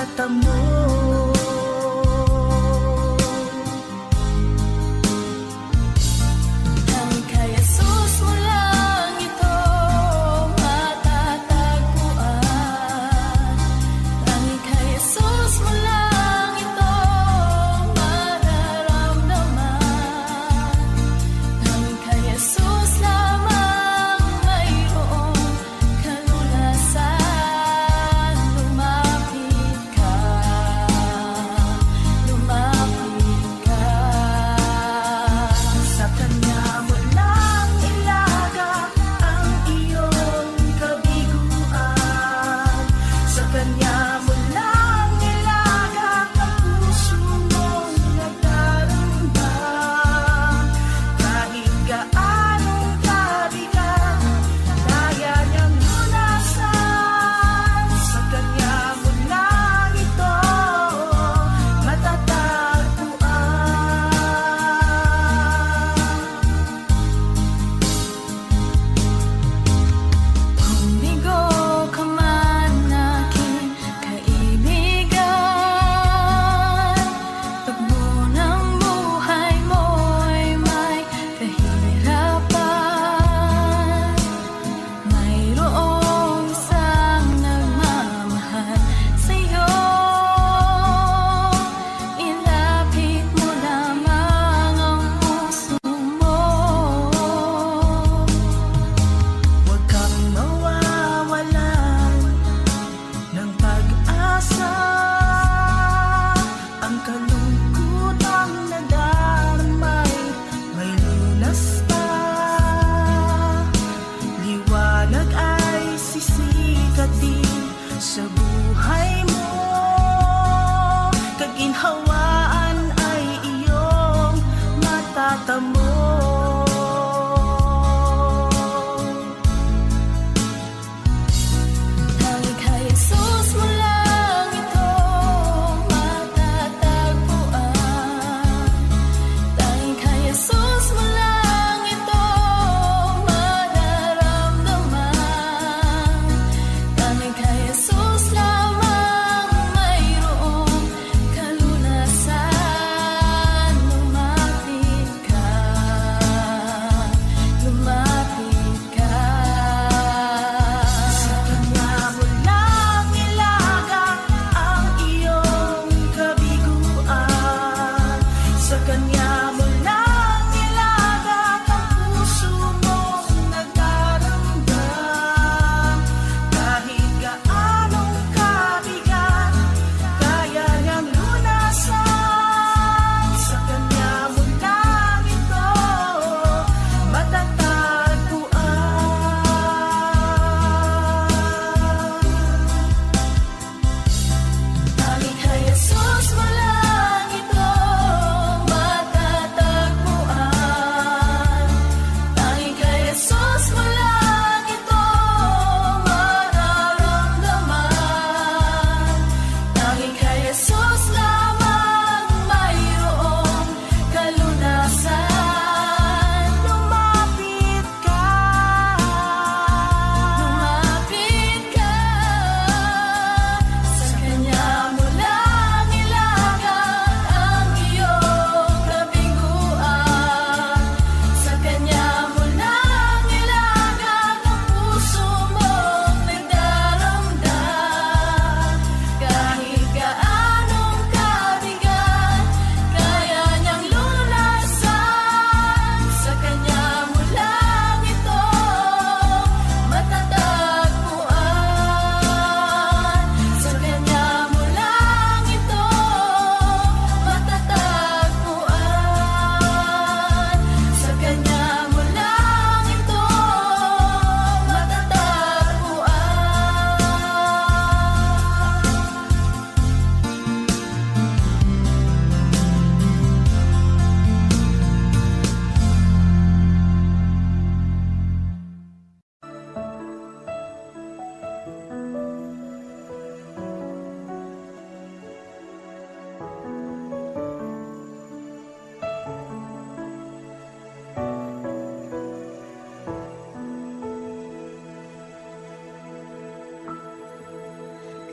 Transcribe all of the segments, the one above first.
mata mo. Tanging kay Jesus mo lang ito matatagpuan. Tanging kay Jesus mo lang ito mararamdaman. Tanging kay Jesus lamang mayroong kalulasan. Lumapit ka.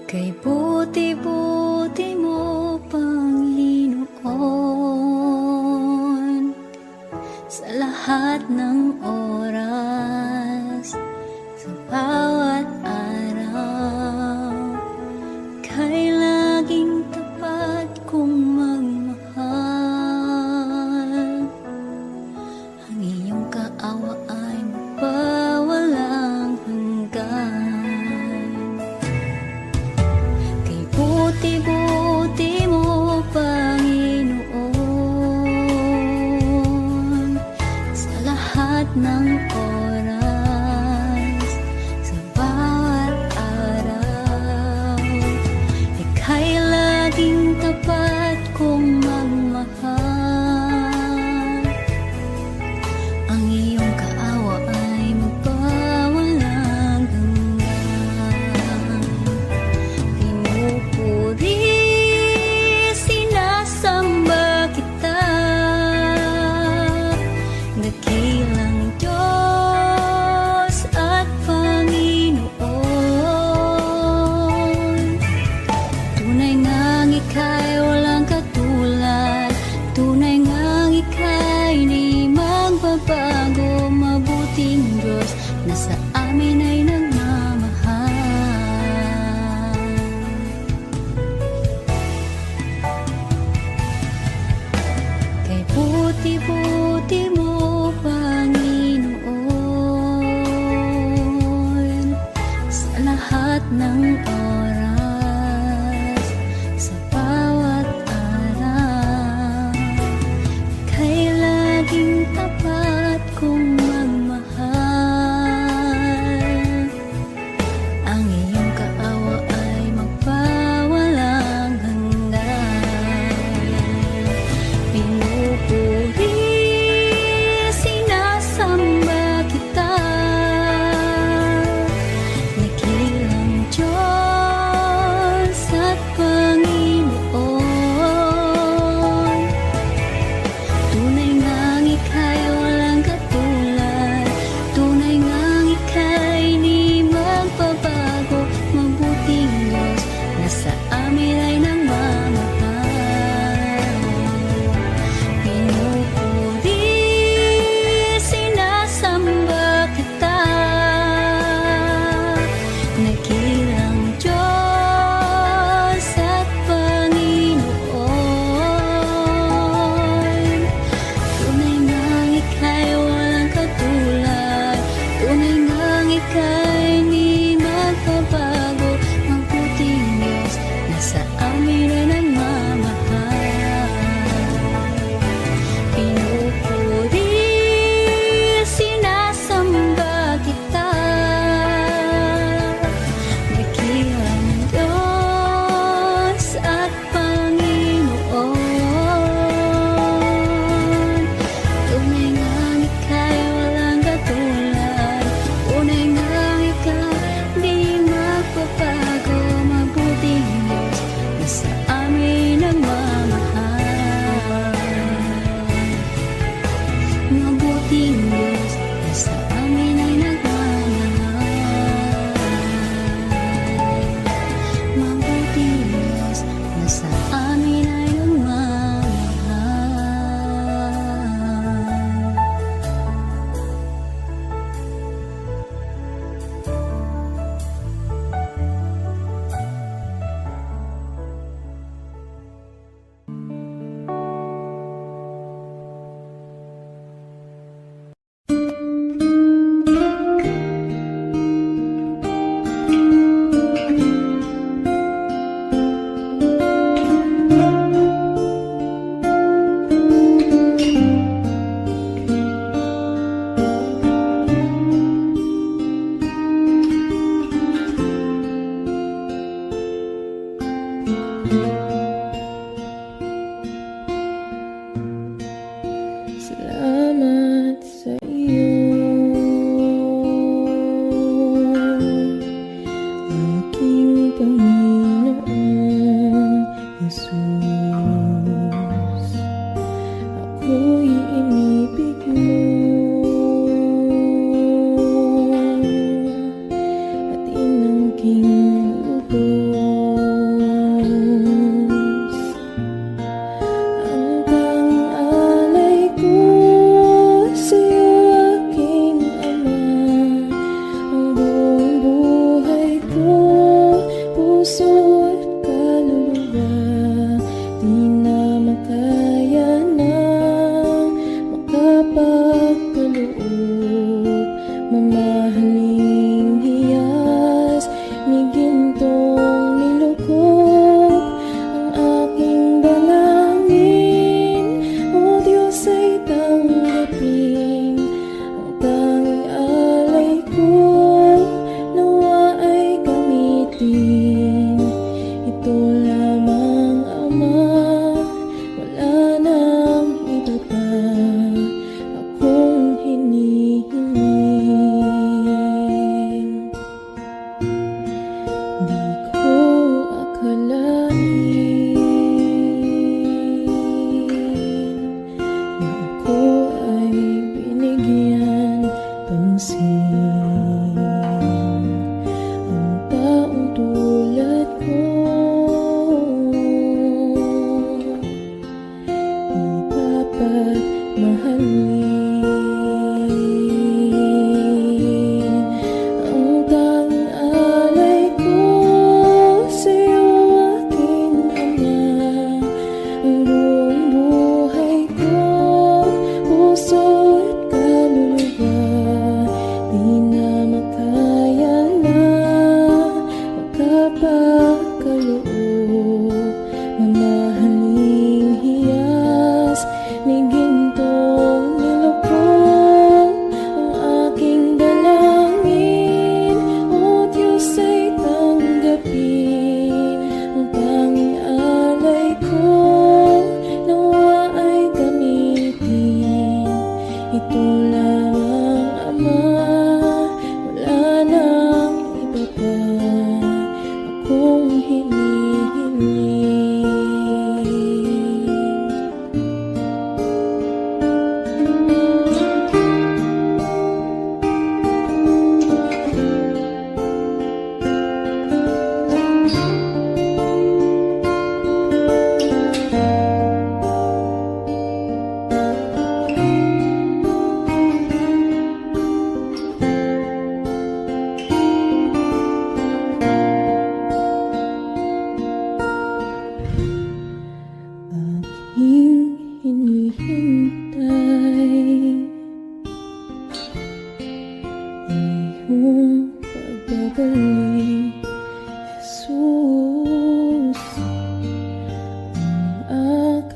Kay buti-buti mo, Panginoon, sa lahat ng oras, sa bawat araw, kay laging tapat kong magmahal. Ang iyong kaawa ay magpawalang hanggan. Kay buti-buti mo, Panginoon, sa lahat ng oras, sa bawat araw, ika'y laging tapat kong magmahal. Ang iyong kaawa ay magpawalang hanggan. Pinupuri, sinasamba kita, dakilang Diyos at Panginoon. Tunay ngang ika'y walang katulad, tunay ngang ika'y di magbabago. Mabuting Diyos na sa amin ay nagmamahal. Kay buti-buti mo, Panginoon, sa lahat ng oras, sa bawat araw, kay laging tapat kong magmahal. Ang iyong kaawa ay magpawalang hanggan. Pinupuri, sinasamba kita, dakilang Diyos at Panginoon. Tunay ngang ika'y walang katulad, tunay ngang ika'y di magbabago. Mabuting Diyos na sa amin ay nagmamahal. Pinupuri, sinasamba kita, dakilang Diyos at Panginoon. Tunay ngang ika'y walang katulad, tunay ngang ika'y di magbabago. Mabuting Diyos na sa amin ay nagmamahal. Pinupuri, sinasamba kita, dakilang Diyos at Panginoon. Tunay ngang ika'y walang katulad, tunay ngang ika'y di magbabago. Mabuting Diyos na sa amin nagmamahal. Mabuting Diyos na sa amin ay nagmamahal. Mabuting Diyos na sa amin ay nagmamahal.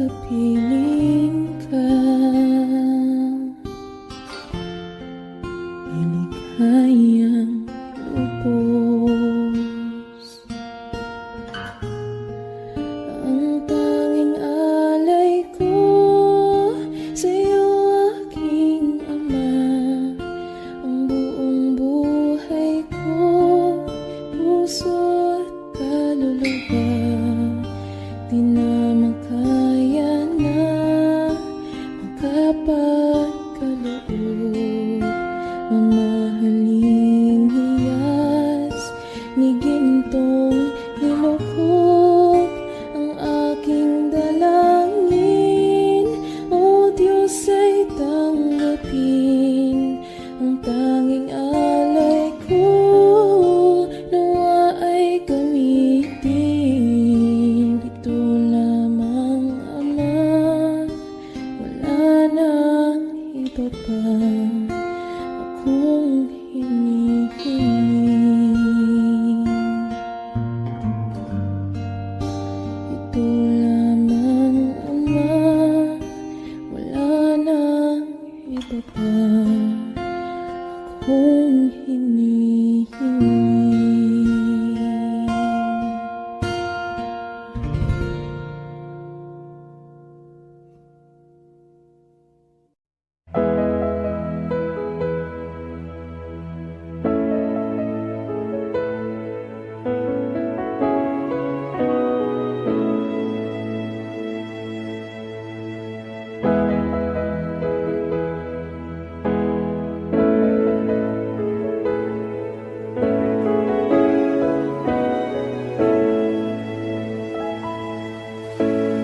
kapiling ka, maligayang lubos. Ang tanging alay ko sa'yo, aking Ama, ang buong buhay ko, puso at kaluluwa, di na makaya na makapagkaloob. Mamahaling hiyas ni gintong nilukog ang aking dalangin. O Diyos, ay tanggapin ang tanging alay ko, nawa ay gamitin. Ito lamang, Ama, wala nang iba pa akong hinihiling. Ito lamang, Ama, wala nang iba pa akong hinihiling.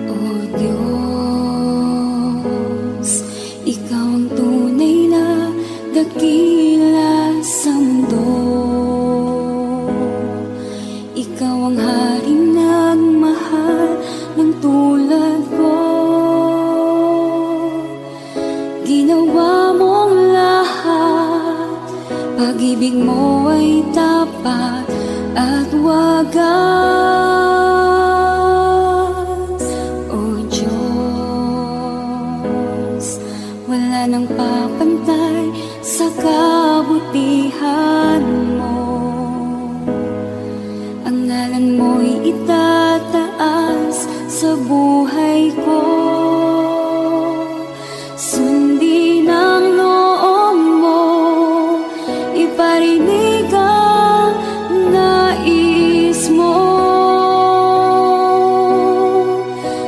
O Diyos, Ikaw ang tunay na dakila sa mundo. Ikaw ang haring nagmahal ng tulad ko. Ginawa mong lahat, pag-ibig mo ay tapat at wagas. O Diyos, wala nang papantay sa kabutihan mo. Ang ngalan mo'y itataas sa buhay ko. Sundin ang loob mo, iparinig ang nais mo.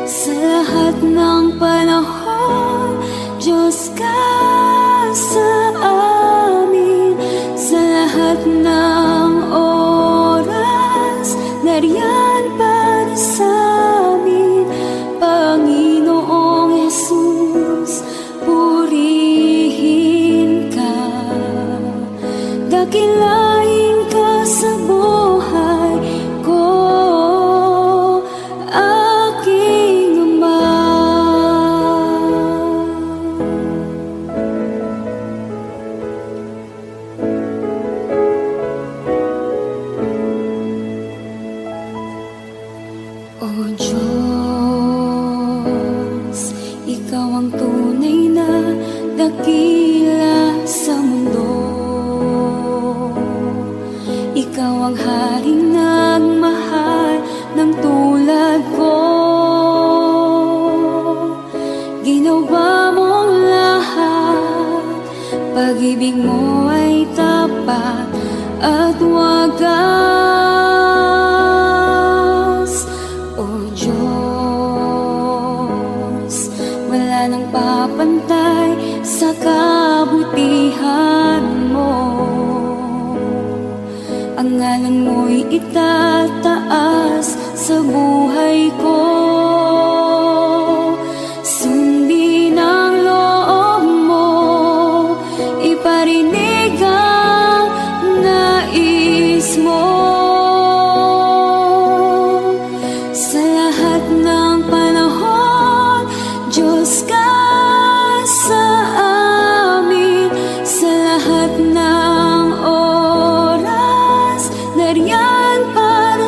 Sa lahat ng panahon, Diyos ka sa amin. Sa lahat ng oras, nariyan para sa amin. Panginoong Jesus, purihin ka, dakilain ka sa buhay ko, aking Ama. O Diyos, Ikaw ang tunay na dakila sa mundo. Ikaw ang haring nagmahal ng tulad ko. Ginawa mong lahat, pag-ibig mo ay tapat at wagas. O Diyos, wala nang papantay sa kabutihan mo. Ang ngalan mo'y itataas sa buhay ko. Sundin ang loob mo, iparinig ang nais mo. Sa lahat ng panahon, Diyos ka sa amin. Sa lahat ng oras, nariyan para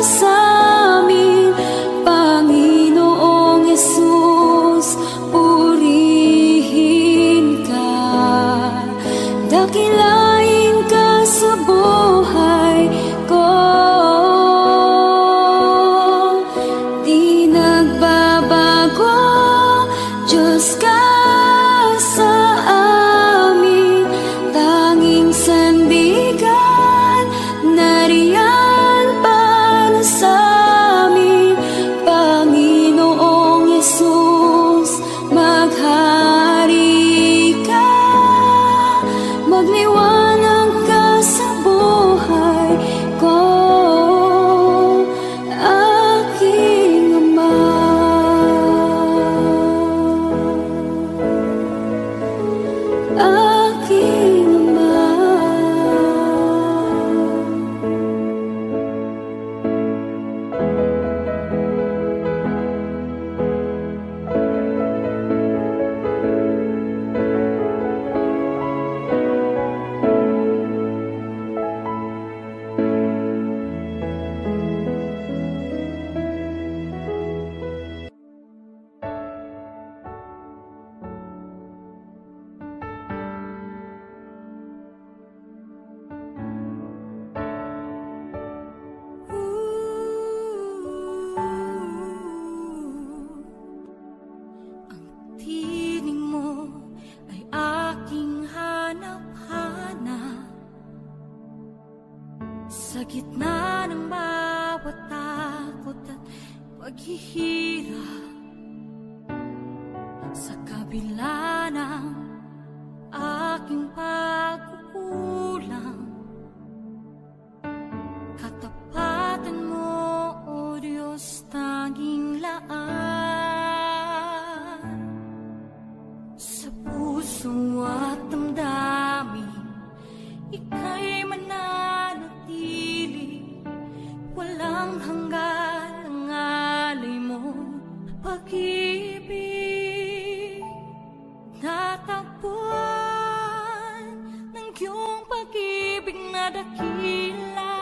gitna ng bawat takot at paghihirap, sa kabila ng aking pagkukulang, katapatan mo, O Diyos, tanging laan. Sa puso at damdamin, ika'y mananatili, walang hanggan ang alay mo, pag-ibig. Natagpuan ng iyong pag-ibig na dakila,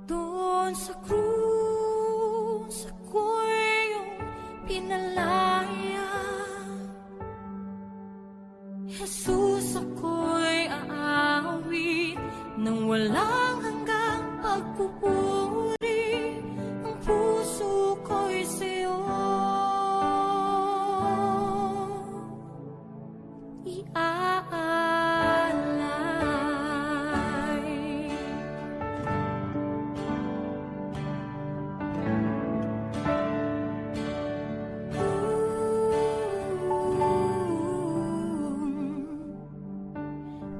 doon sa krus ako'y iyong pinalaya. Jesus, ako'y aawit nang walang hanggang pagpupuri, ang puso ko'y sa'yo iaalay.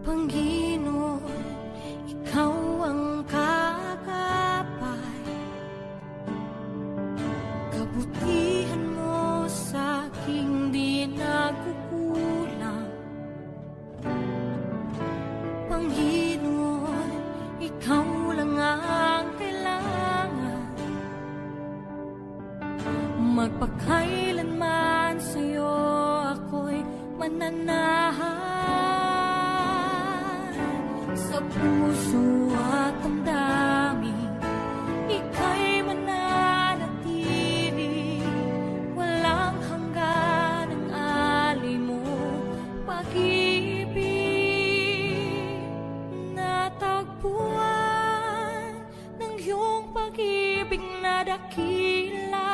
Panginoon, ikaw ang kagapay, kabutihan mo sa aking di nagkukulang. Panginoon, ikaw lang ang kailangan, magpakailanman sa'yo ako'y mananahan. Sa puso at damdamin, ika'y mananatili, walang hanggan ang alay mo, pag-ibig. Natagpuan ng iyong pag-ibig na dakila,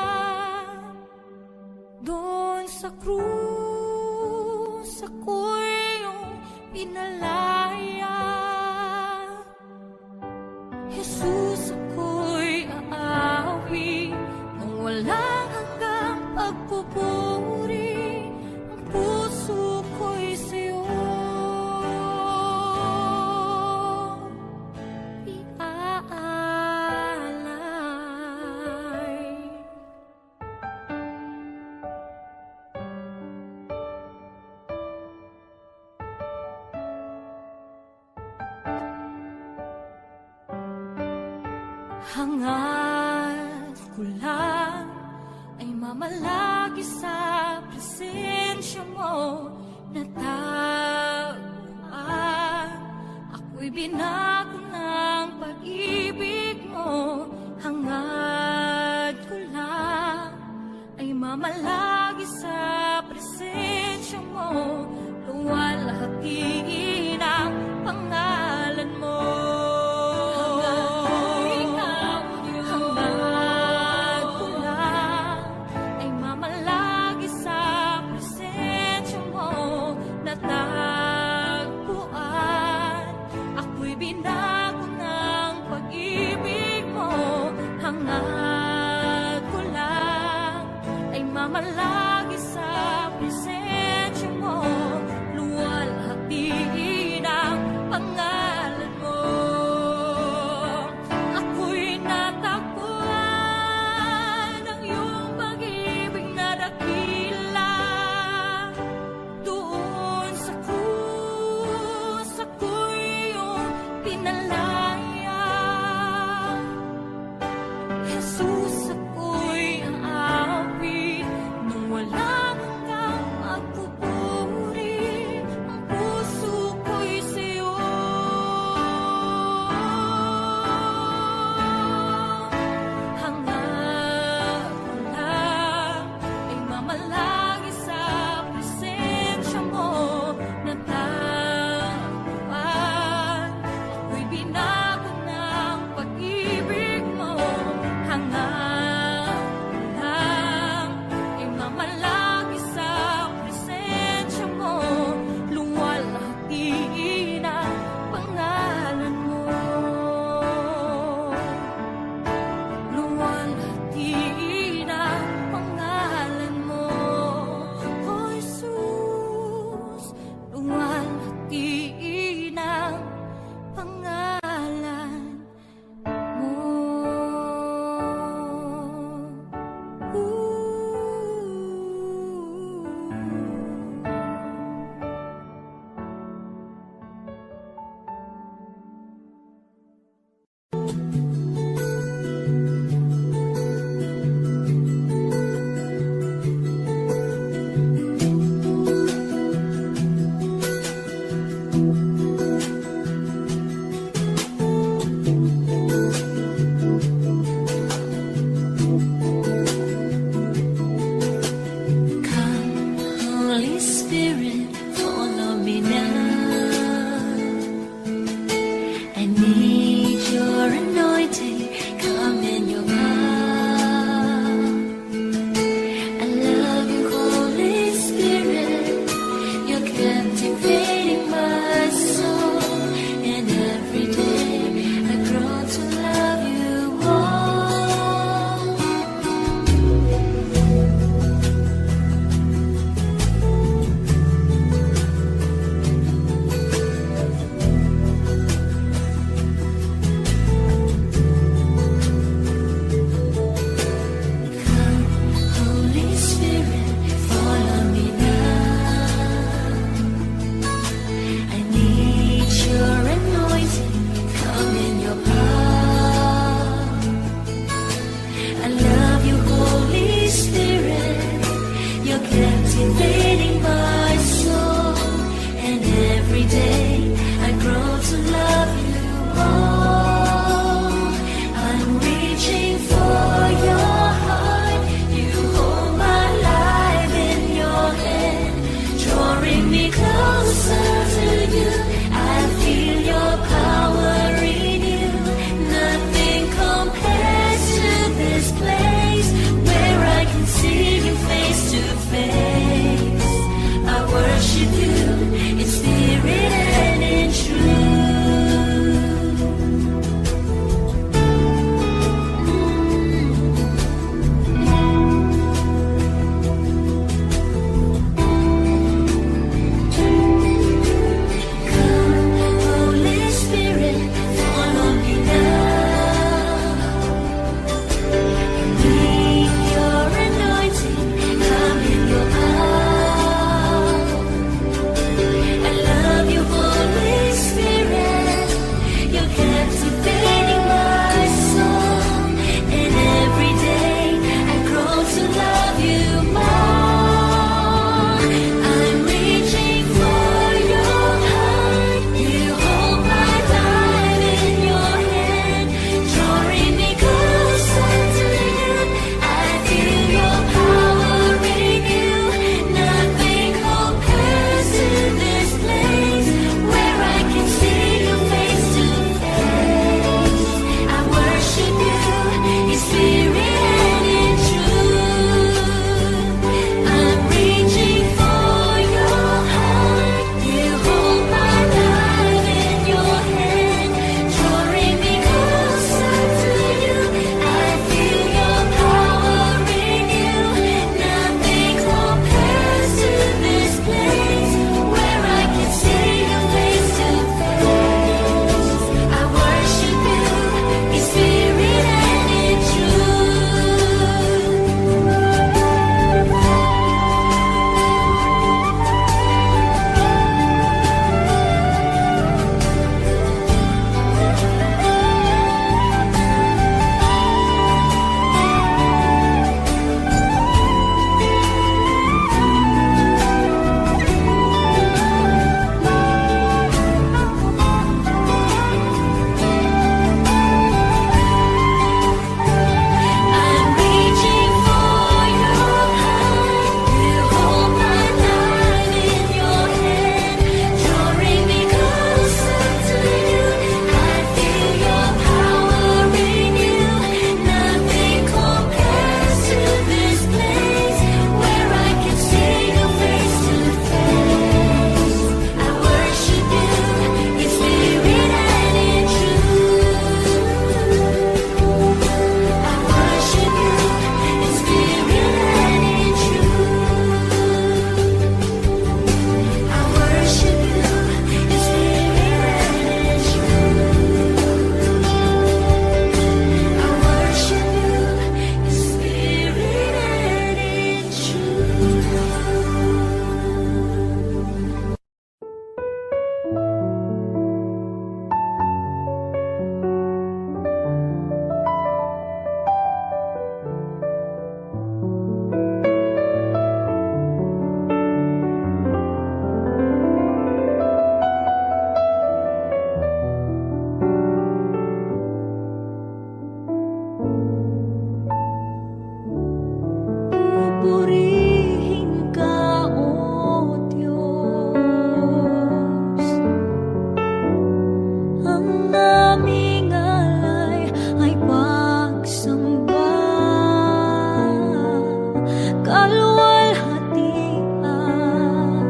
doon sa krus ako'y iyong pinalaya. Jesus, ako'y aawi nang walang hanggang pagpupuri, ang puso ko'y sa'yo iaalay. Hangad ko lang ay mamalagi sa presensya mo, natagpuan ako'y binago ng pag-ibig mo. Hangad ko lang ay mamalagi sa presensya mo, luwalhatiin ang pangalan mo. Binago ng pag-ibig mo, hangad ko lang ay mamalagi sa presensya mo, luwalhatiin ang pangalan mo. Ako'y natagpuan ng iyong pag-ibig na dakila, doon sa krus ako'y pinalaya. Jesus, ako'y aawi nang Pupurihin ka, O Diyos. Ang aming alay ay pagsamba, kaluwalhatian,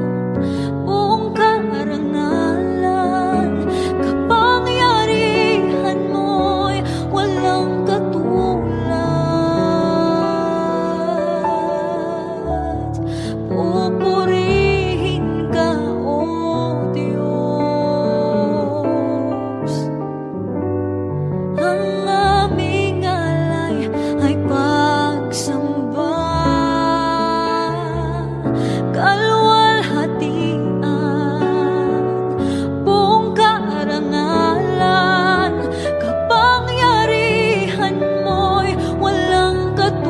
buong karangalan, kapangyarihan mo'y walang katulad. Pupurihin ka, O Diyos. Ang aming alay ay pagsamba, kaluwalhatian, buong karangalan, kapangyarihan mo'y walang katulad.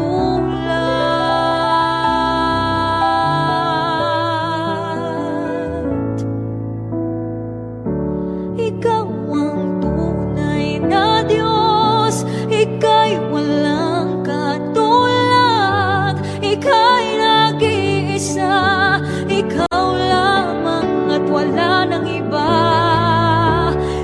Ikaw ang tunay na Diyos, Ika'y walang katulad, Ika'y nag-iisa, Ikaw lamang at wala nang iba.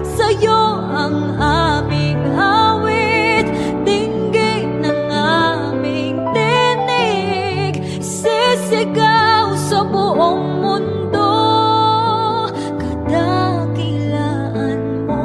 Sa'yo ang aming awit, dinggin ng aming tinig, sisigaw sa buong mundo, kadakilaan mo.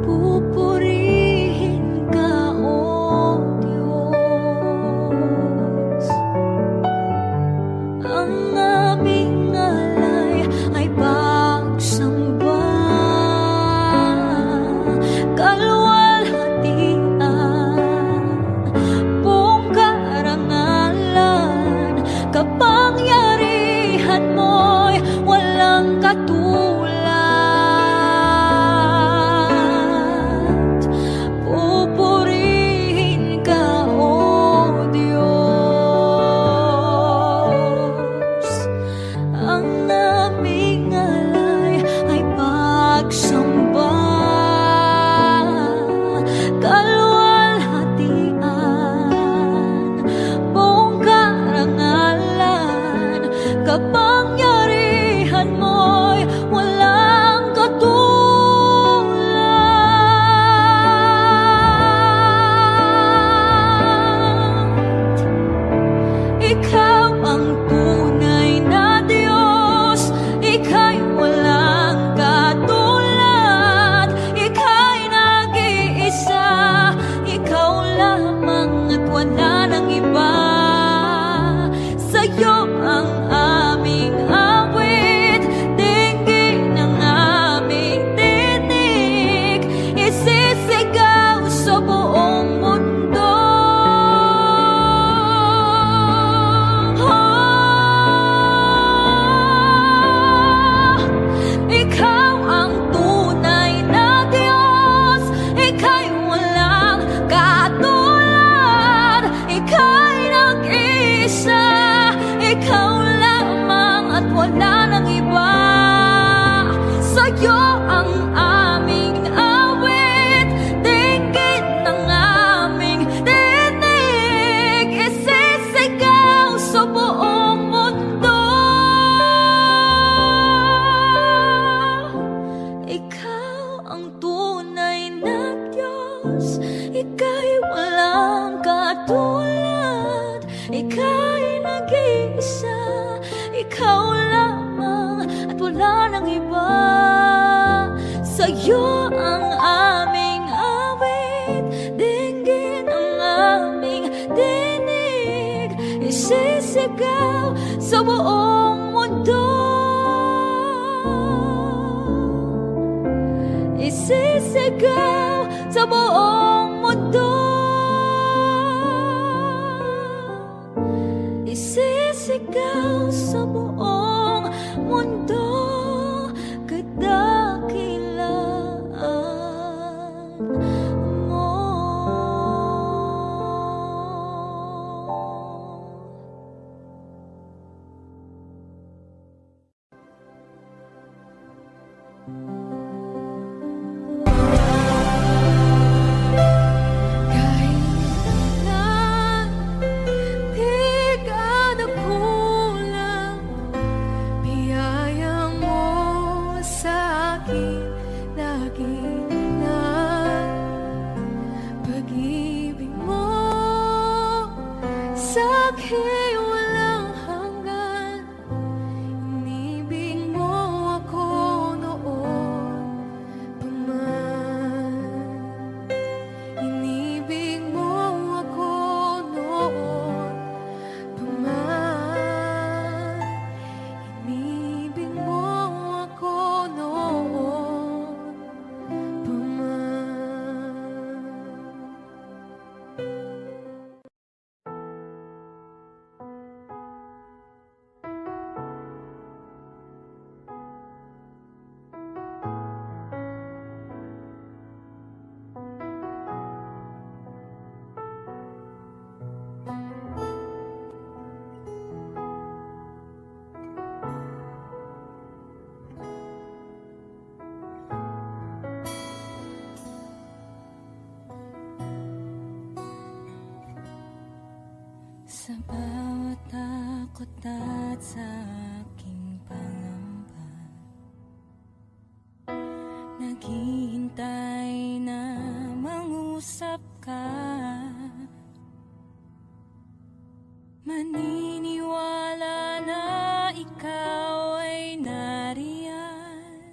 Pupurihin ka, O Diyos. Ang aming alay ay pagsamba, kaluwalhatian, buong karangalan, kapangyarihan mo'y walang katulad. Pupurihin ka, O Diyos. Ang aming alay ay pagsamba, kaluwalhatian, buong karangalan, kapangyarihan mo'y walang katulad. Ikaw ang tunay na Diyos, Ika'y walang katulad, Ika'y nag-iisa, Ikaw lamang at wala nang iba. Sa'yo ang aming awit, dinggin ng aming tinig, isisigaw sa buong mundo. Ikaw ang tunay na Diyos, Ika'y walang katulad, Ika'y nag-iisa, Ikaw lamang at wala nang iba. Sa'yo ang aming awit, dinggin ng aming tinig, isisigaw sa buong mundo. Ikaw ang tunay na Diyos, Ika'y walang katulad, Ika'y nag-iisa, Ikaw lamang at wala nang iba. Sa'yo ang aming awit, dinggin ang aming tinig, isisigaw sa buong mundo. Isisigaw sa buong mundo. Isisigaw sa buong mundo, kadakilaan mo. Kahit na di ka nagkulang, biyaya mo sa akin lagi na pag-ibig mo sa akin walang hanggan. Inibig mo ako noon pa man. Inibig mo ako noon pa man. Inibig mo ako noon pa man. Sa bawat takot at sa aking pangamba, naghihintay na mangusap ka. Maniniwala na ikaw ay nariyan.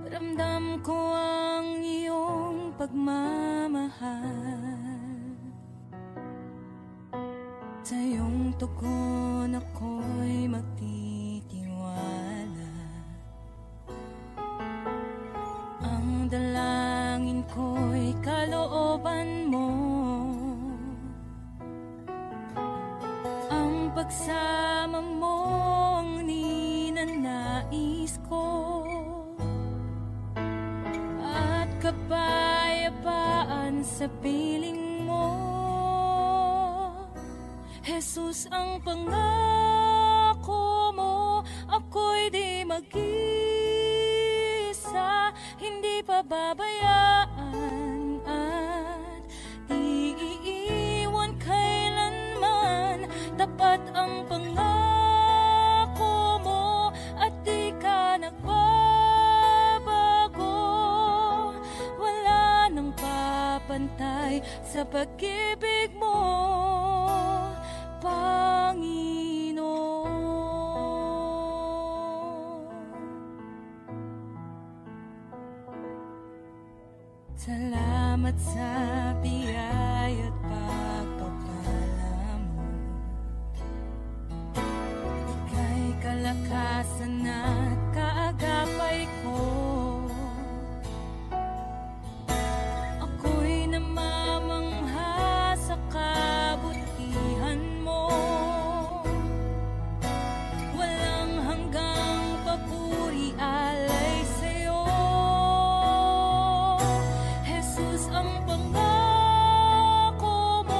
Ramdam ko ang iyong pagmamahal. Sa iyong tugon ako'y magtitiwala. Ang dalangin ko'y kalooban mo. Ang pagsama mo ang ninanais ko. At kapayapaan sa piling mo. Jesus, ang pangako mo, ako'y di mag-isa, hindi pababayaan at di iiwan kailanman. Tapat ang pangako mo at di ka nagbabago. Wala nang papantay sa pag-ibig mo, Panginoon. Salamat sa biyaya at pagpapala mo. Ika'y kalakasan at kaagapay ko. Ako'y namamangha sa kabutihan mo. Walang hanggang papuri alay sa'yo. Jesus, ang pangako mo,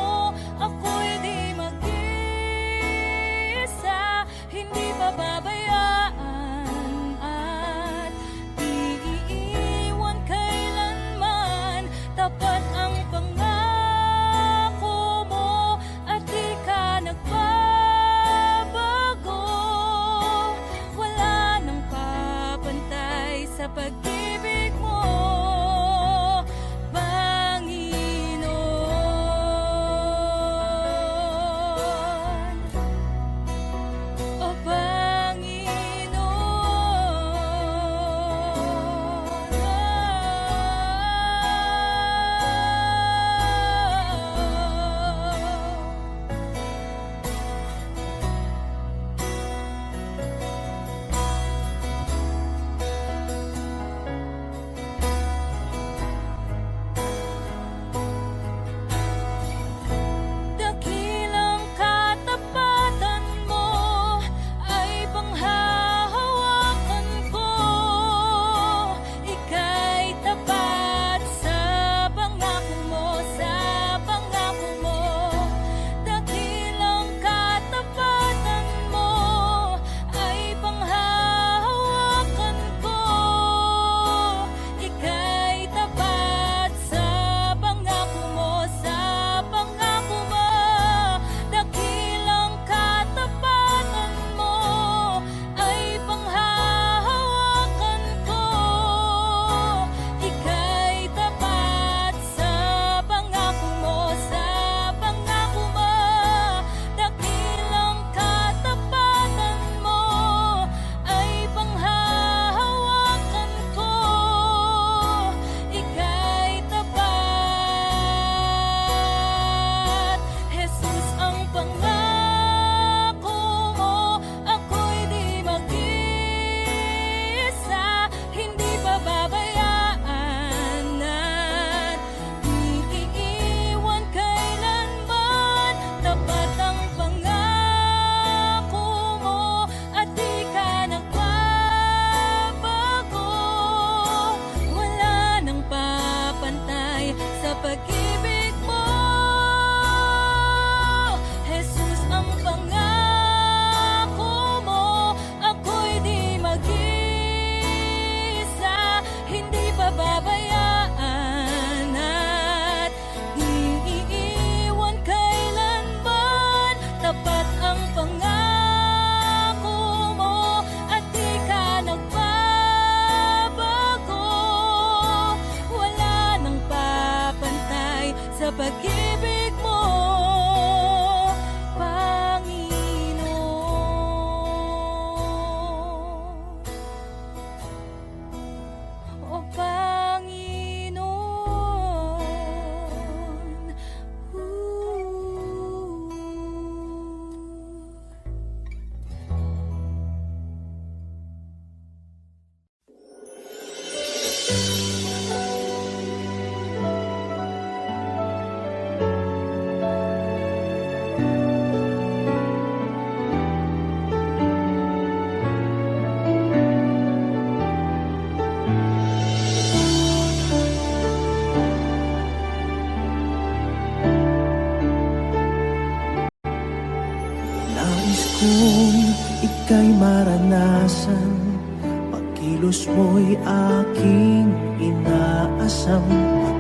Pagkilos mo'y aking inaasam,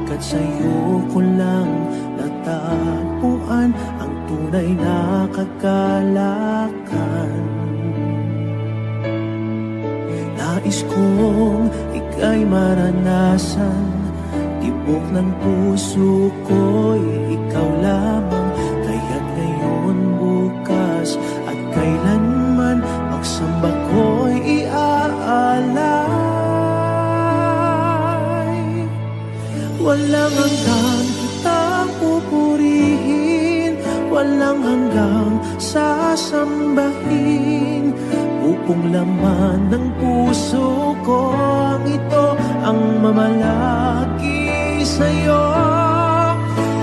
pagkat sa'yo ko lang natagpuan ang tunay na kagalakan. Nais kong ika'y maranasan, tibok ng puso ko'y ikaw lamang. Kaya't ngayon, bukas at kailanman, pagsamba ko'y iaalay. Walang hanggang kitang pupurihin, walang hanggang sasambahin. Upong laman ng puso ko ang ito ang mamalaki sa'yo.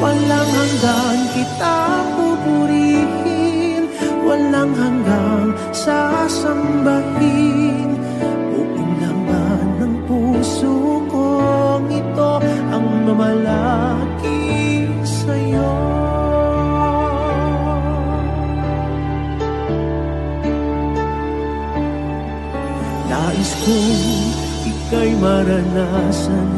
Walang hanggan kitang pupurihin, walang hanggang sasambahin. Upong laman ng puso ko ang ito ang mamalaki sa'yo. Nais kong ika'y maranasan,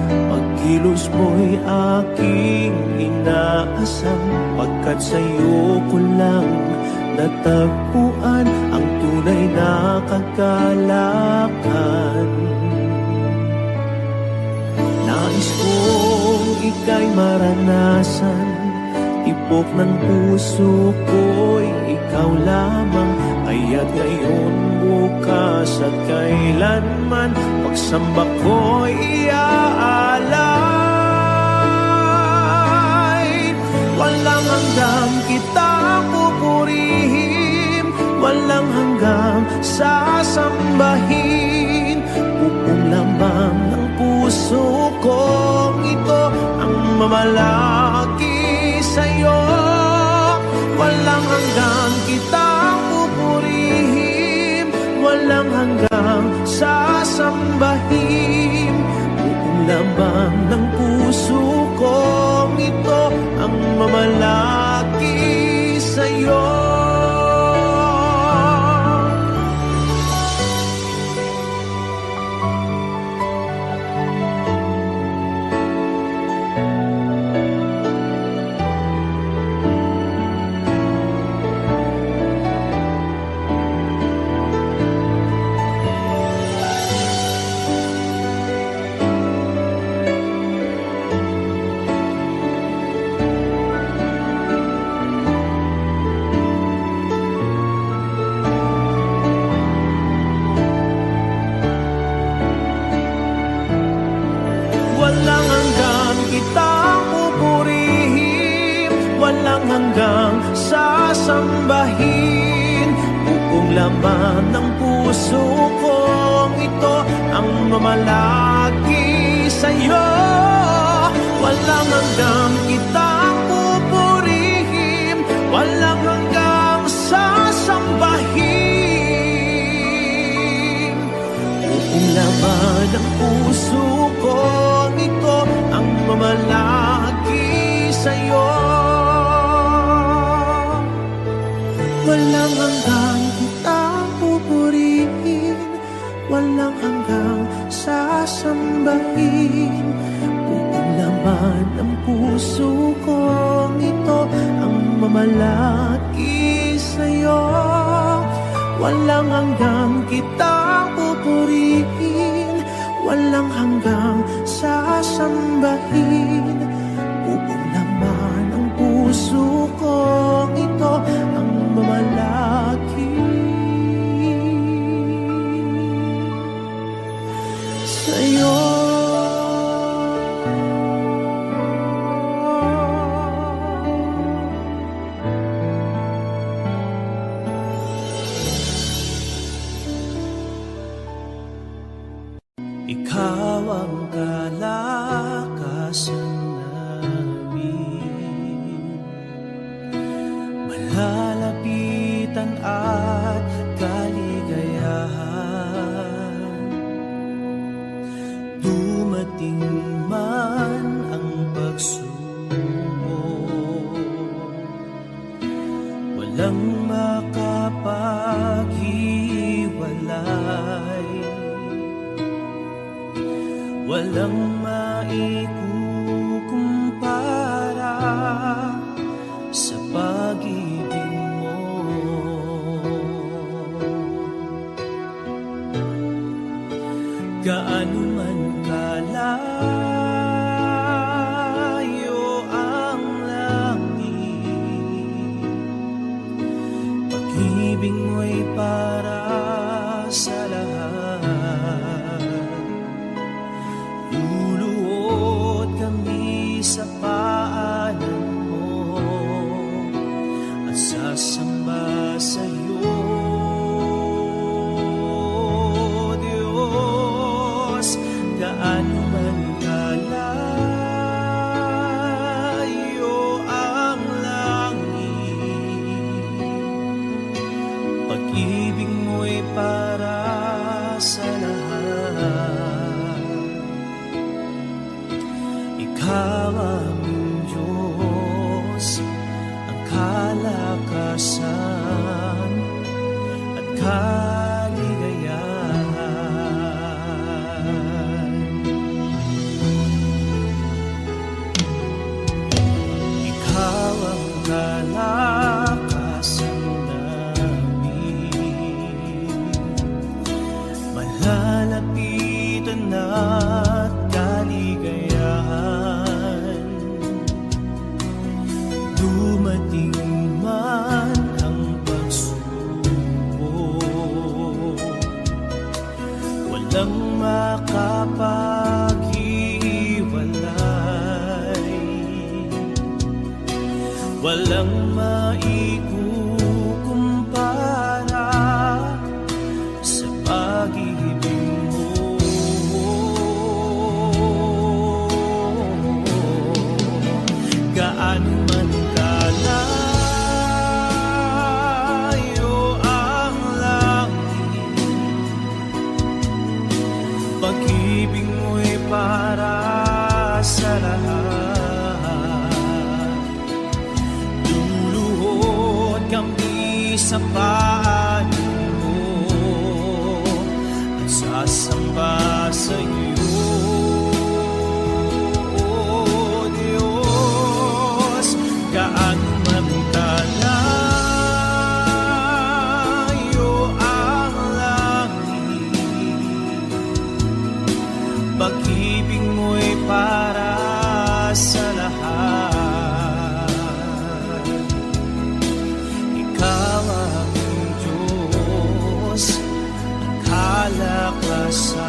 pagkilos mo'y aking inaasam, pagkat sa'yo ko lang natagpuan ang tunay na kagalakan. Nais kong ika'y maranasan, tibok ng puso ko'y ikaw lamang. Kaya't ngayon, bukas at kailanman, pagsamba ko'y iaalay. Walang hanggang kitang pupurihin, walang hanggang sasambahin. Upong lamang ng puso kong ito ang mamalaki sa'yo. Walang hanggang kitang pupurihin, walang hanggang sasambahin. Upong lamang ng puso kong ito ang mamalaki sa'yo. Walang hanggang kitang pupurihin, walang hanggang sasambahin. Upong laman ng puso kong ito ang mamalaki sa'yo. Walang hanggang kitang pupurihin, walang hanggang sasambahin. Upong laman ng puso kong ito ang mamalaki sa'yo. Walang hanggang kitang pupurihin, walang hanggang sasambahin. Upong laman ng puso kong ito ang mamalaki sa'yo. Walang hanggang kitang pupurihin, walang hanggang sasambahin. Upong laman ng puso kong ito ang mamalaki sa'yo. Ikaw ang kalakasan namin, malalapitan at kaligayahan. Dumating man ang pagsubok, walang makapaghiwalay. walang maikukumpara sa pag-ibig mo. Gaano man kalayo ang langit, pag-ibig mo'y para sa lahat. Luluhod kami sa paanan mo at sasamba sa iyo, Diyos. Gaano man kalayo ang langit, pag-ibig mo'y para sa lahat. Ikaw aming Diyos, ang kalakasan at kaligayahan. Ikaw ang kalakasan namin, malalapitan at kaligayahan. Dumating man ang pagsubok, walang makapaghiwalay, walang maikukumpara sa pag-ibig mo. Gaano man kalayo ang langit, pag-ibig mo'y para sa lahat. Luluhod kami sa paanan mo at sasamba sa iyo, Diyos. Gaano man kalayo ang langit, pag-ibig mo'y para sa lahat. Ikaw aming Diyos, ang kalakasan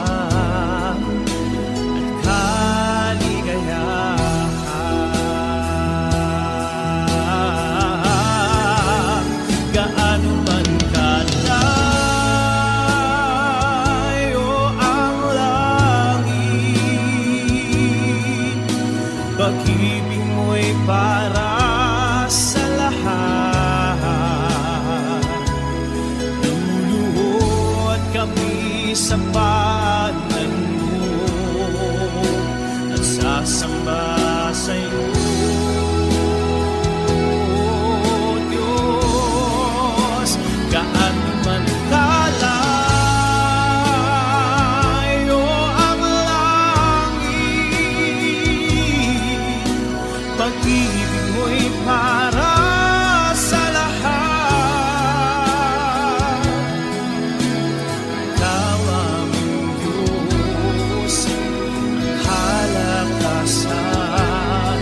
at kaligayahan. Gaano man kalayo ang langit, pag-ibig mo'y para sa lahat. Luluhod kami sa paanan mo at sasamba sa iyo, Diyos. Gaano man kalayo ang langit, pag-ibig mo'y para sa lahat. Ikaw aming Diyos, ang kalakasan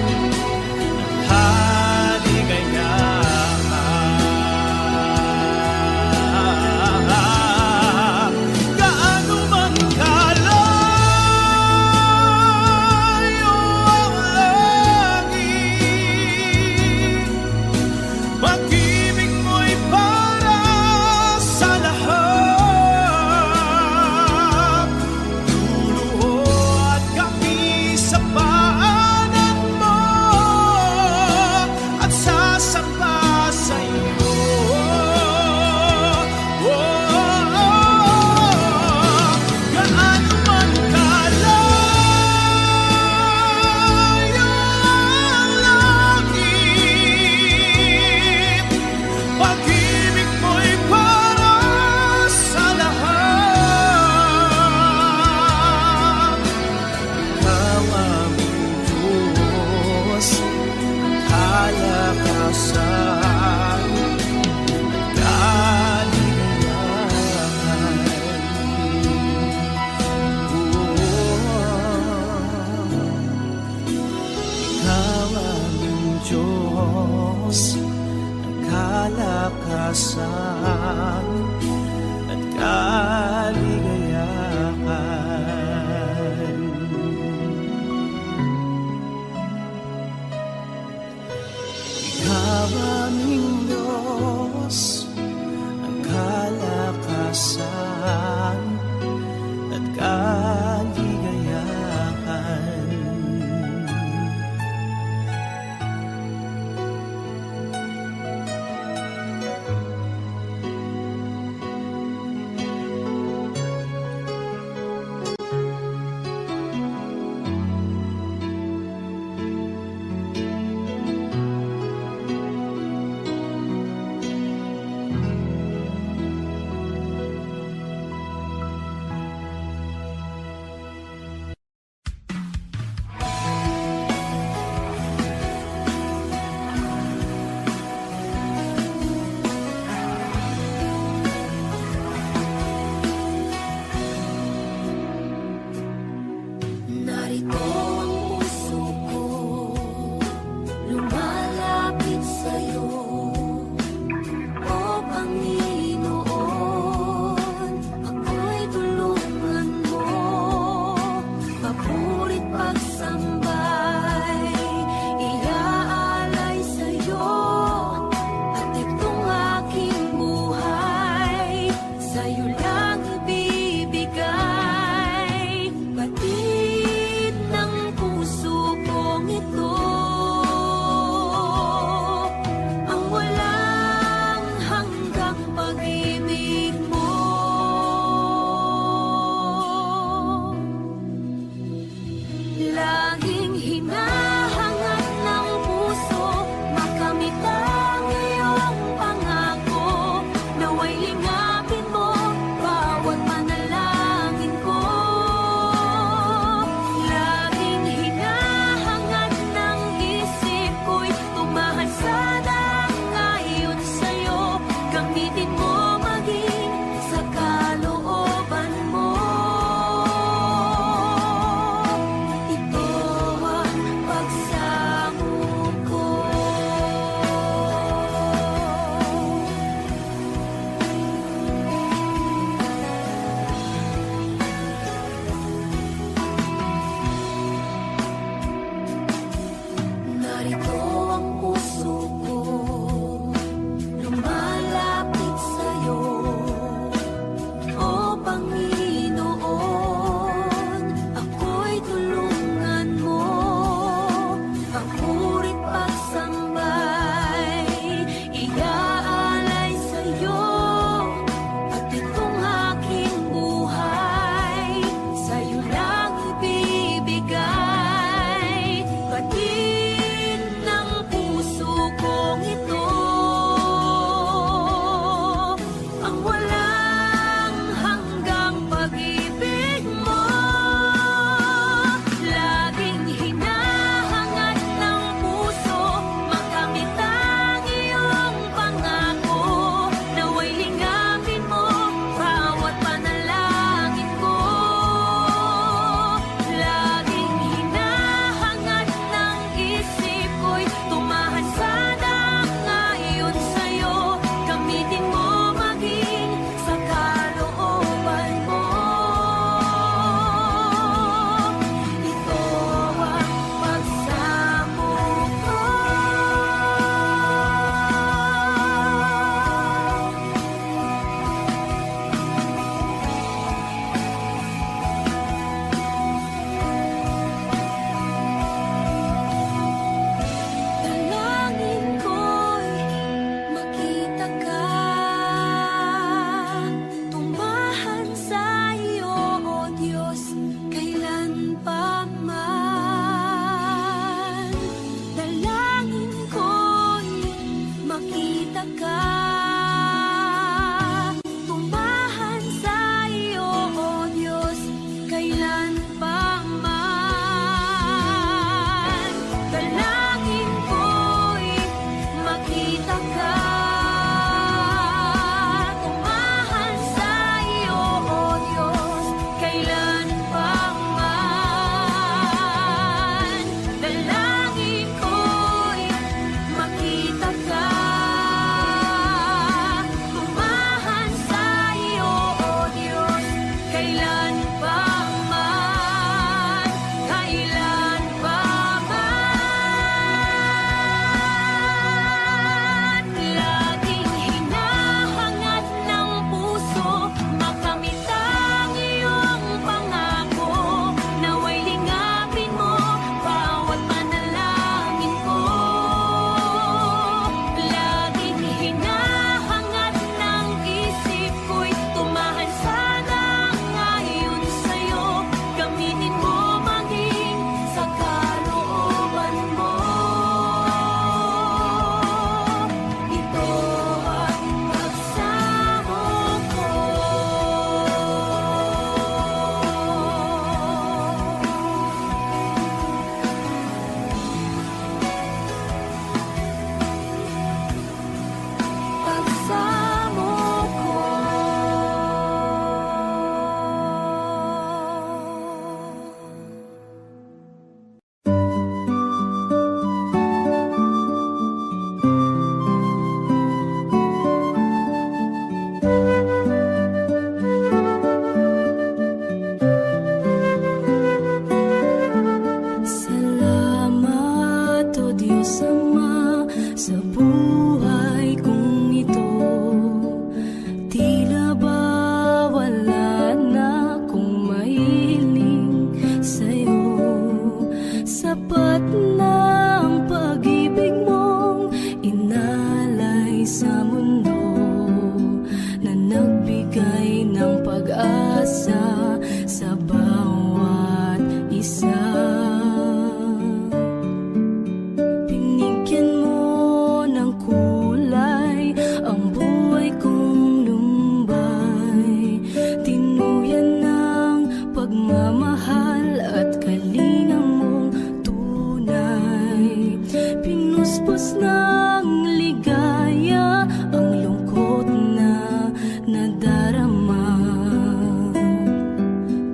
pagmamahal at kalinga mong tunay. Pinuspos ng ligaya ang lungkot na nadarama.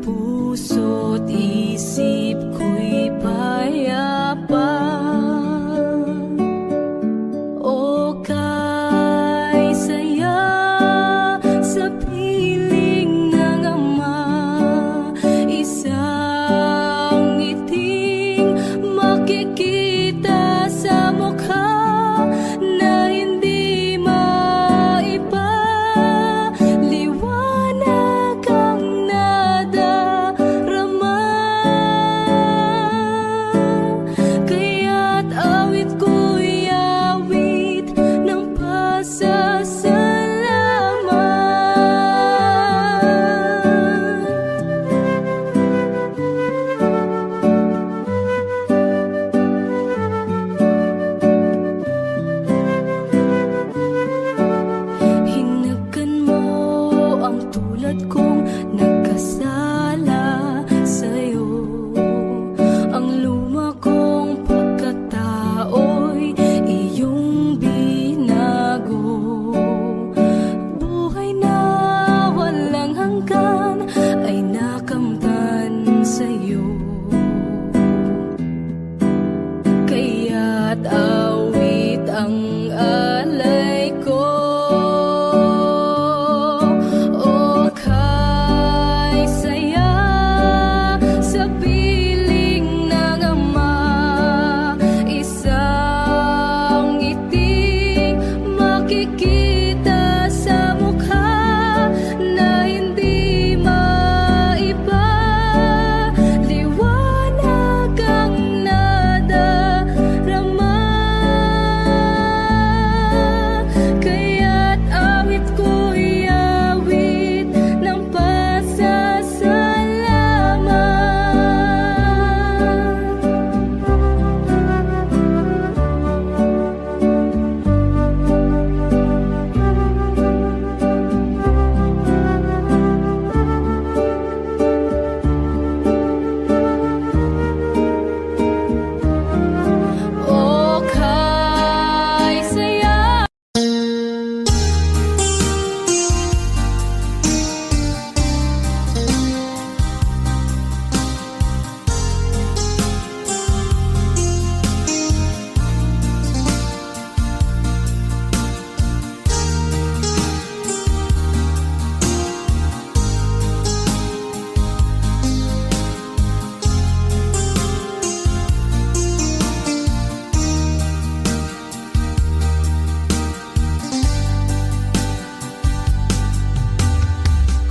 Puso't isip ko'y payapa. O kay saya sa piling ng ama, isang ngiting makikita sa mukha na hindi maipaliwanag ang nadarama. Kaya't awit ko'y awit ng pasasalamat. Hinagkan mo ang tulad kong nagkasala sa'yo. Ang luma kong pagkatao'y iyong binago. Buhay na walang hanggan ay nakamtan sa'yo. Kaya't awit ang alay ko. O kay saya sa piling ng ama, isang ngiting makikita sa mukha na hindi maipaliwanag ang nadarama. Kaya't awit ko'y awit ng pasasalamat. O kay saya.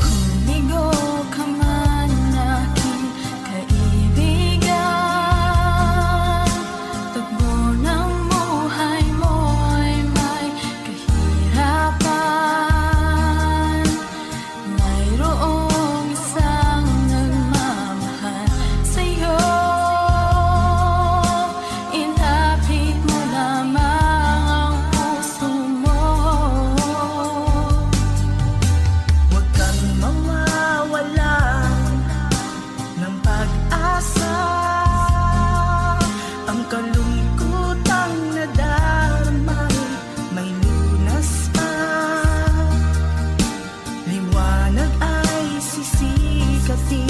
Humigo ka man aking kaibigan, tagbo ng buhay mo ay may kahirapan. Mayroong isang nagmamahal sa'yo, ilapit mo lamang ang puso mo. Huwag kang mawawalan ng pag-asa. Ang kalungkutang nadarama may lunas pa. Liwanag ay sisikatin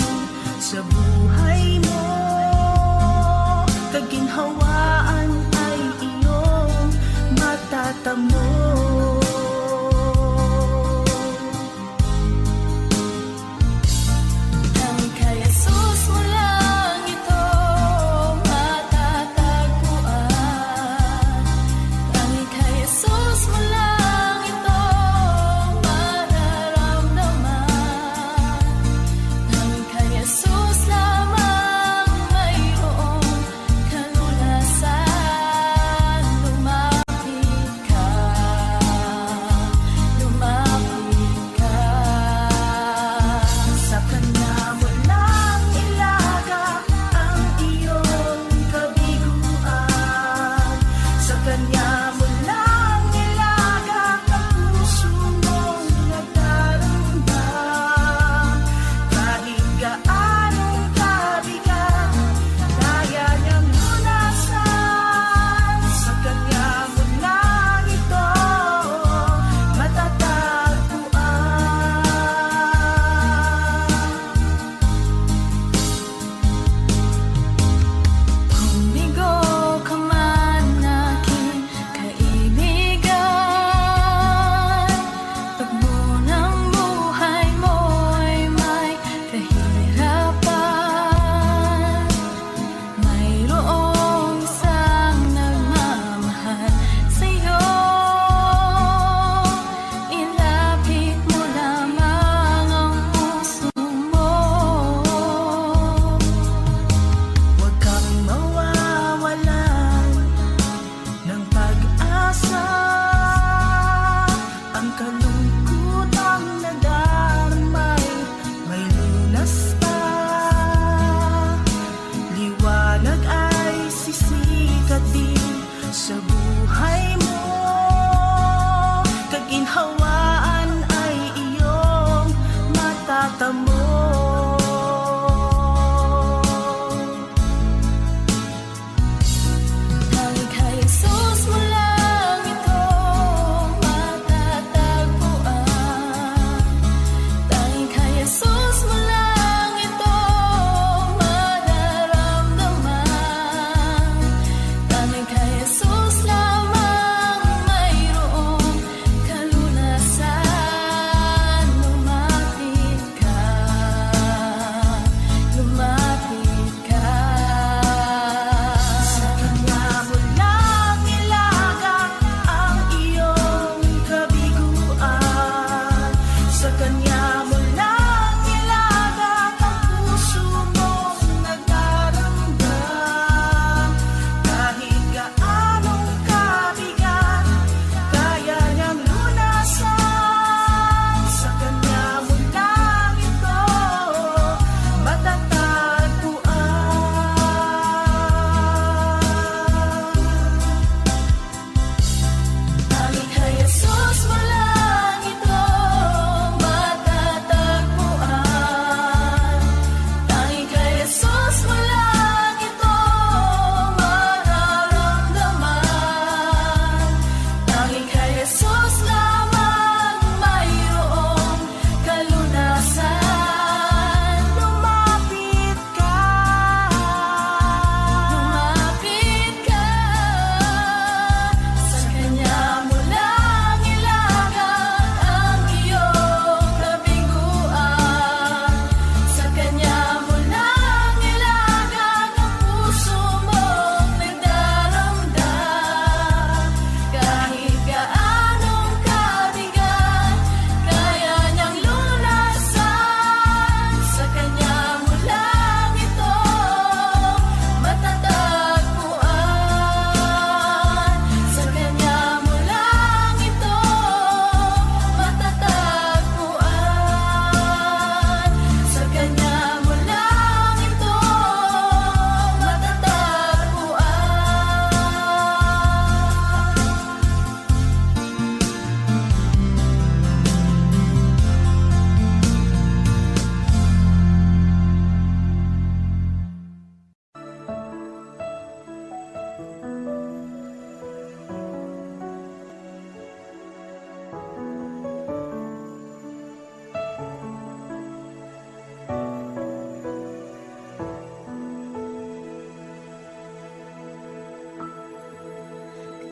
sa buhay mo. Kaginhawaan ay iyong matatamo. Ang kay Jesus mo lang ito matatagpuan. Ang kay Jesus mo lang ito mararamdaman. Ang kay Jesus lang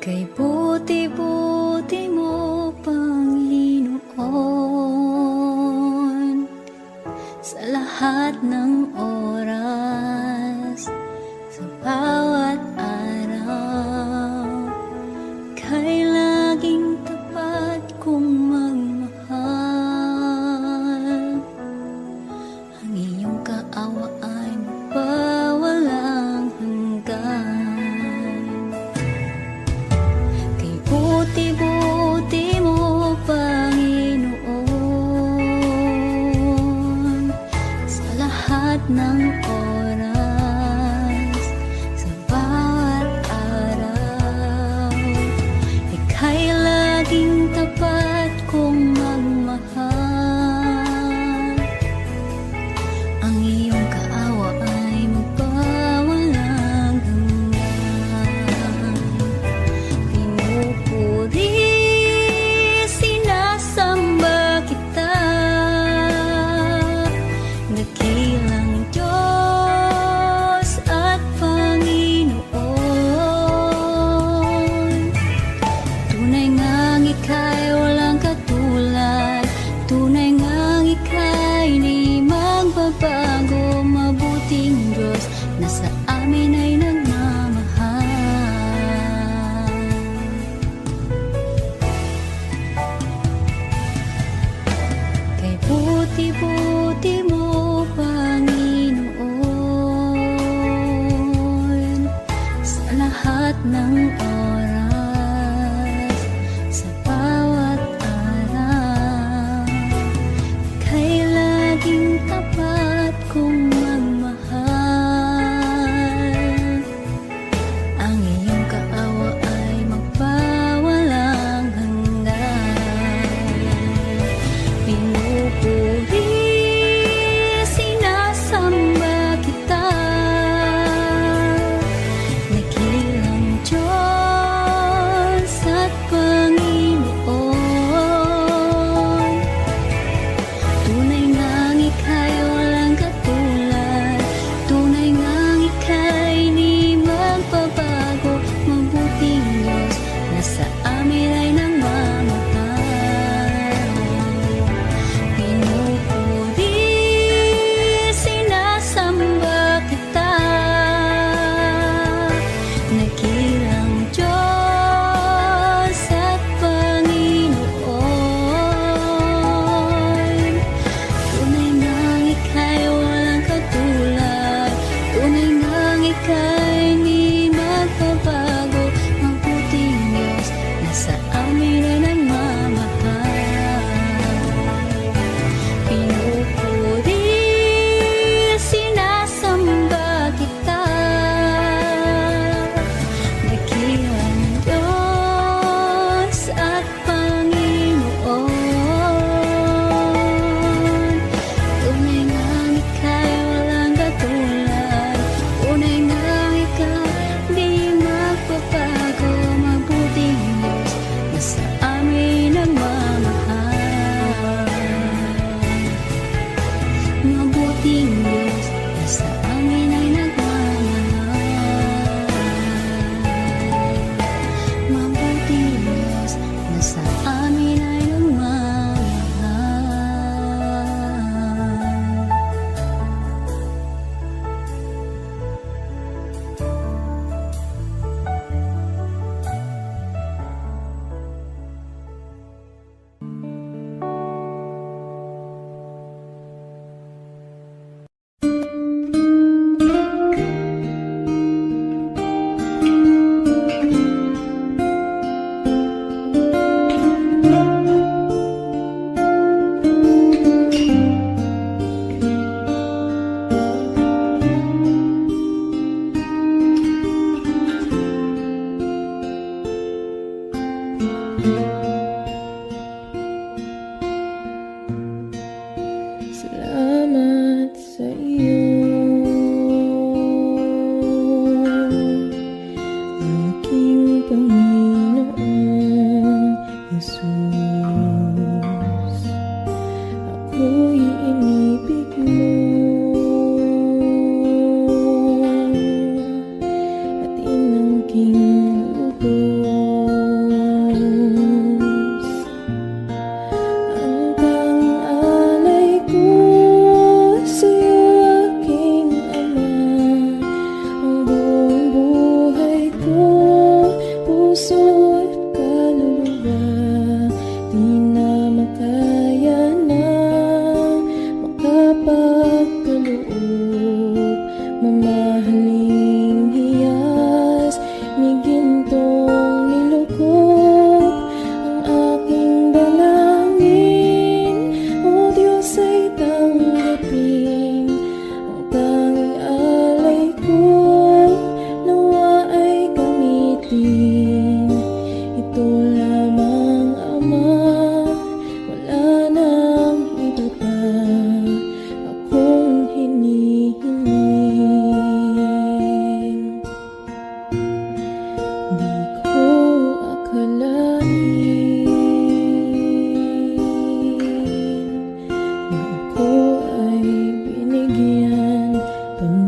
Kay buti-buti mo, Panginoon, sa lahat ng oras, sa bawat araw, kay laging tapat kong magmahal. Ang iyong kaawa ay magpawalang hanggan. Kay buti-buti mo, Panginoon, sa lahat ng oras, sa bawat araw, ika'y laging tapat kong magmahal. Ang iyong kaawa ay magpawalang hanggan. Pinupuri, sinasamba kita, dakilang Diyos at Panginoon. Tunay ngang ika'y walang katulad, tunay ngang ika'y di magbabago. Mabuting Diyos na sa amin ay nagmamahal. Kay buti-buti mo, Panginoon, sa lahat ng oras, sa bawat araw, kay laging tapat kong magmahal.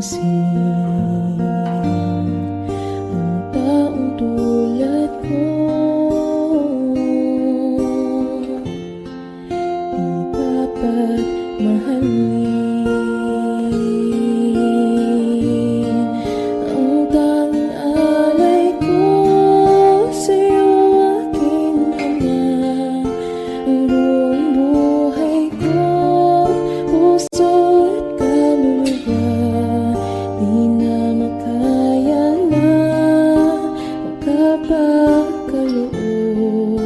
ang taong tulad ko. Di dapat mahalin. Ang tanging alay ko sa'yo, aking ama. Ang buong buhay ko, puso at kaluluwa, di na makaya na magkapagkaloob.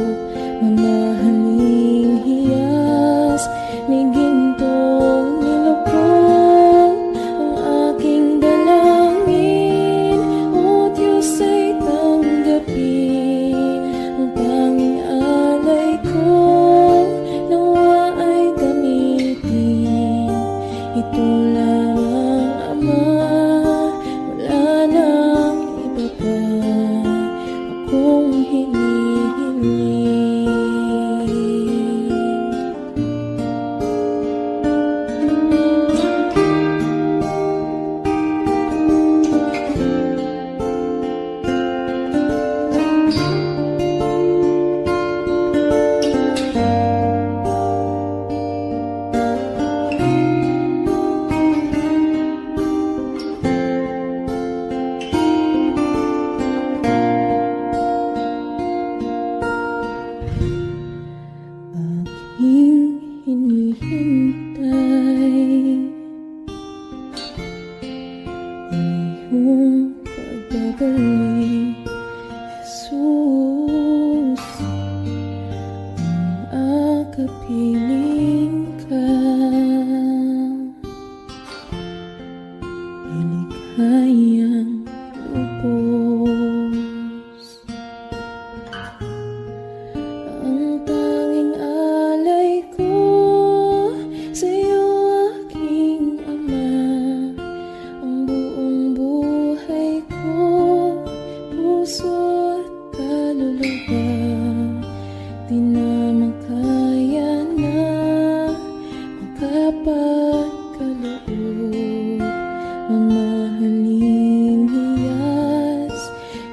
Mamahaling hiyas ni gintong nilukod ang aking dalangin. O Diyos ay tanggapin ang tanging alay ko, nawa ay gamitin. Ito lamang, Ama, wala nang iba pa akong hinihiling. Aking hinihintay iyong pagbabalik, Jesus. Ang akapiling ka, iligayang lubos. Ang tanging alay ko sa'yo, aking Ama. Ang buong buhay ko, puso at kaluluwa, di na makaya na magkapagkaloob. Mamahaling hiyas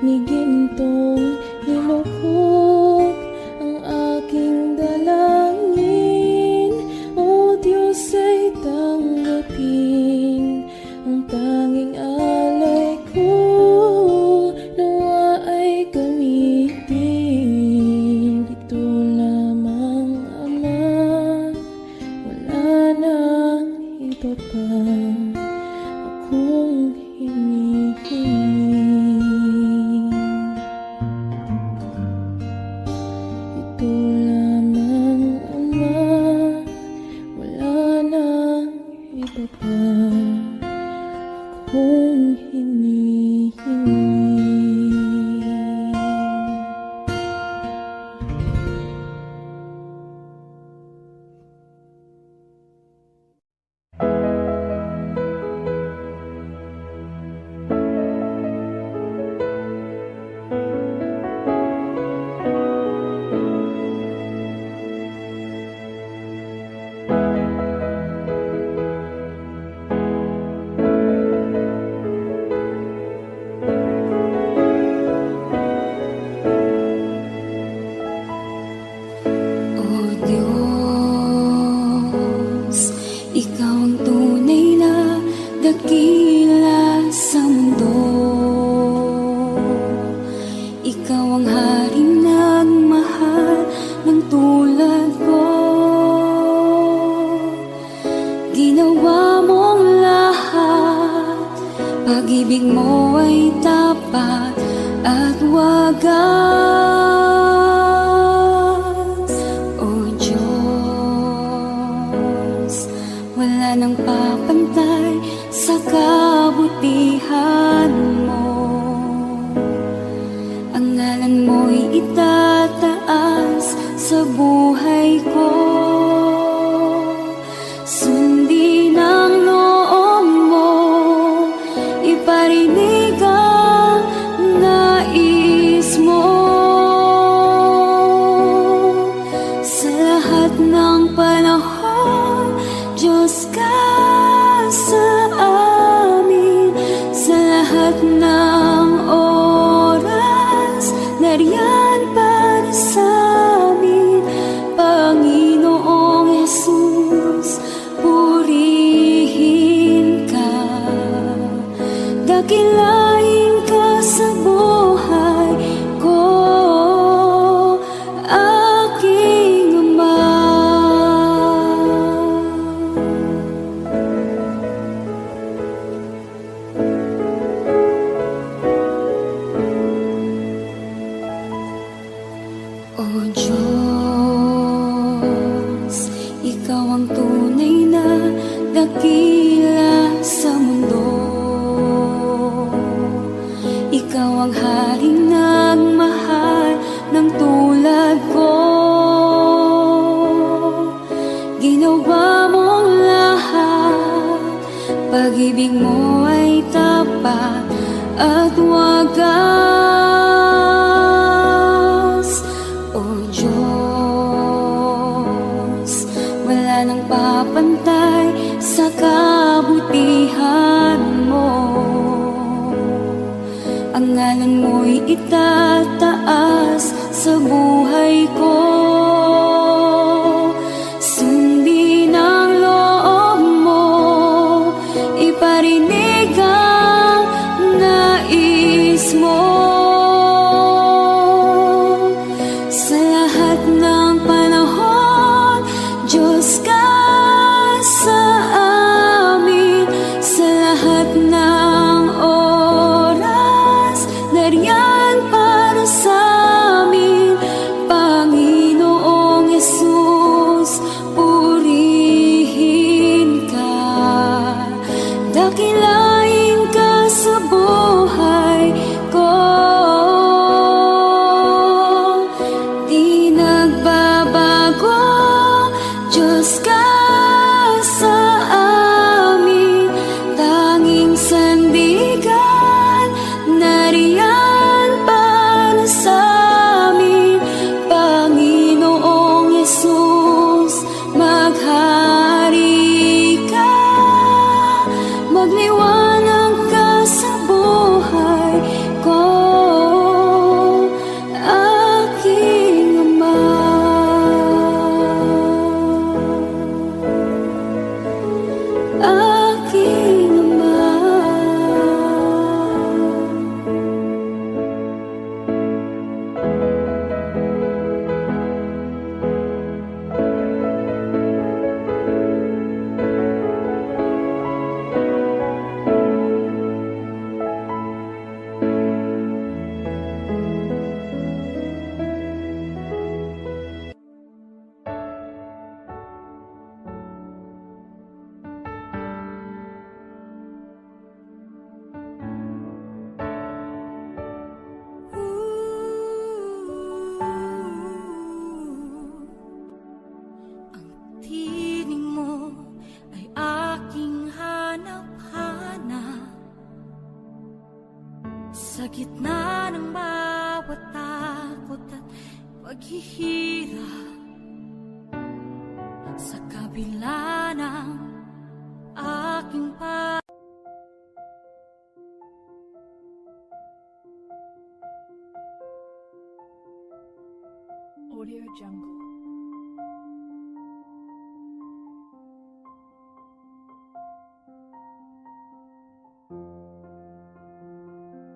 ni gintong nilukod ang aking dalangin. O Diyos ay tanggapin ang tanging alay ko, nawa ay gamitin. Ito lamang, Ama, wala nang iba pa akong hinihiling. Ito lamang, Ama, wala nang iba pa akong hinihiling. O Diyos, Ikaw ang tunay na dakila sa mundo. Ikaw ang haring nagmahal ng tulad ko. Ginawa mong lahat, pag-ibig mo ay tapat at wagas. O Diyos, wala nang papantay sa kabutihan mo. Ang ngalan mo'y itataas sa buhay ko. Sundin ang loob mo, iparinig ang nais mo. Sa lahat ng panahon, Diyos ka sa amin. lahat ng oras, nariyan para sa amin, Panginoong Jesus, purihin ka. Dakilain ka sa buhay ko, aking Ama. O Diyos, Ikaw ang tunay na dakila sa mundo. Ikaw ang haring nagmahal ng tulad ko. Ginawa mong lahat, pag-ibig mo ay tapat at wagas. O Diyos, wala nang papantay sa kabutihan mo. Ang ngalan mo'y itataas sa buhay ko. Sundin ang loob mo, iparinig ang nais mo. Sa lahat ng panahon, Diyos ka sa amin. Sa lahat ng oras, nariyan para sa amin, Panginoong Jesus, purihin ka. Dakilain ka sa buhay ko. Di nagbabago, Diyos ka sa amin, tanging sandigan, nariyan para sa amin, Panginoong Jesus, maghari ka, magliwanag ka sa buhay ko, aking Ama. Aking Ama. Ang tinig mo ay aking hanap-hanap. Sa gitna ng bawat takot at paghihirap, sa kabila ng aking Audio Jungle.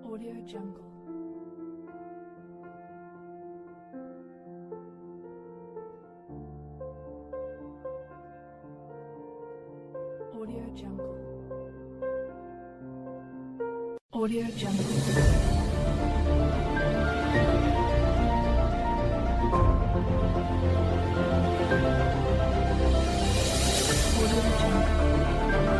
Audio Jungle. Audio Jungle. Audio Jungle. Audio Jungle.